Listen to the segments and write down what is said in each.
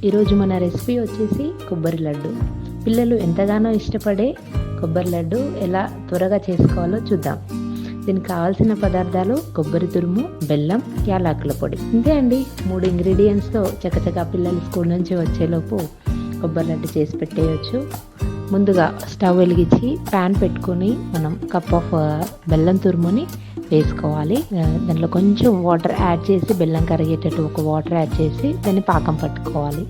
ఈరోజు మన రెసిపీ వచ్చేసి కొబ్బరి లడ్డు. పిల్లలు ఎంతగానో ఇష్టపడే కొబ్బరి లడ్డు ఎలా త్వరగా చేసుకోవాలో చూద్దాం. దీనికి కావాల్సిన పదార్థాలు కొబ్బరి తురుము, బెల్లం, యాలకుల పొడి. ఇంతే అండి. 3 ఇంగ్రీడియంట్స్తో చకచకా పిల్లలు స్కూల్ నుంచి వచ్చేలోపు కొబ్బరి లడ్డు చేసి పెట్టేయచ్చు. ముందుగా స్టవ్ వెలిగించి ప్యాన్ పెట్టుకొని మనం కప్ ఆఫ్ బెల్లం తురుముని వేసుకోవాలి. దాంట్లో కొంచెం వాటర్ యాడ్ చేసి, బెల్లం కరిగేటట్టు ఒక వాటర్ యాడ్ చేసి దాన్ని పాకం పట్టుకోవాలి.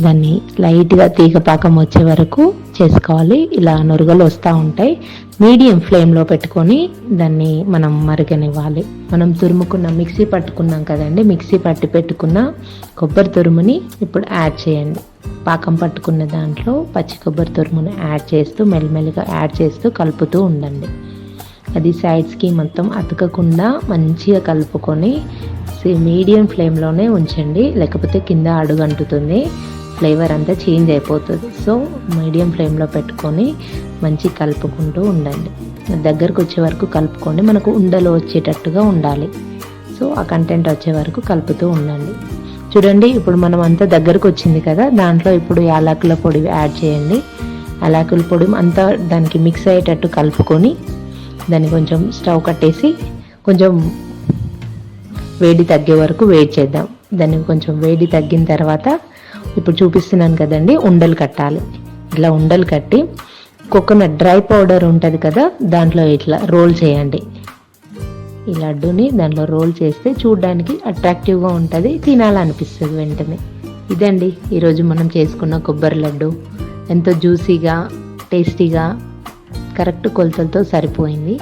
దాన్ని లైట్గా తీగ పాకం వచ్చే వరకు చేసుకోవాలి. ఇలా నురగలు వస్తూ ఉంటాయి. మీడియం ఫ్లేమ్లో పెట్టుకొని దాన్ని మనం మరగనివ్వాలి. మనం తురుముకున్న మిక్సీ పట్టుకున్నాం కదండి, మిక్సీ పట్టి పెట్టుకున్న కొబ్బరి తురుముని ఇప్పుడు యాడ్ చేయండి. పాకం పట్టుకున్న దాంట్లో పచ్చి కొబ్బరి తురుముని యాడ్ చేస్తూ మెల్లమెల్లగా యాడ్ చేస్తూ కలుపుతూ ఉండండి. అది సైడ్స్కి మొత్తం అతకకుండా మంచిగా కలుపుకొని మీడియం ఫ్లేమ్లోనే ఉంచండి, లేకపోతే కింద అడుగంటుతుంది, ఫ్లేవర్ అంతా చేంజ్ అయిపోతుంది. సో మీడియం ఫ్లేమ్లో పెట్టుకొని మంచి కలుపుకుంటూ ఉండండి. దగ్గరకు వచ్చే వరకు కలుపుకోండి. మనకు ఉండలు వచ్చేటట్టుగా ఉండాలి. సో ఆ కంటెంట్ వచ్చే వరకు కలుపుతూ ఉండండి. చూడండి, ఇప్పుడు మనం అంతా దగ్గరకు వచ్చింది కదా, దాంట్లో ఇప్పుడు యాలకుల పొడి యాడ్ చేయండి. యాలకుల పొడి అంతా దానికి మిక్స్ అయ్యేటట్టు కలుపుకొని దాన్ని కొంచెం స్టవ్ కట్టేసి కొంచెం వేడి తగ్గే వరకు వెయిట్ చేద్దాం. దాన్ని కొంచెం వేడి తగ్గిన తర్వాత ఇప్పుడు చూపిస్తున్నాను కదండి, ఉండలు కట్టాలి. ఇట్లా ఉండలు కట్టి కోకోనట్ డ్రై పౌడర్ ఉంటుంది కదా, దాంట్లో ఇట్లా రోల్ చేయండి. ఈ లడ్డూని దాంట్లో రోల్ చేస్తే చూడడానికి అట్రాక్టివ్గా ఉంటుంది, తినాలనిపిస్తుంది వెంటనే. ఇదండి ఈరోజు మనం చేసుకున్న కొబ్బరి లడ్డు. ఎంతో జ్యూసీగా, టేస్టీగా, కరెక్ట్ కొలతలతో సరిపోయింది.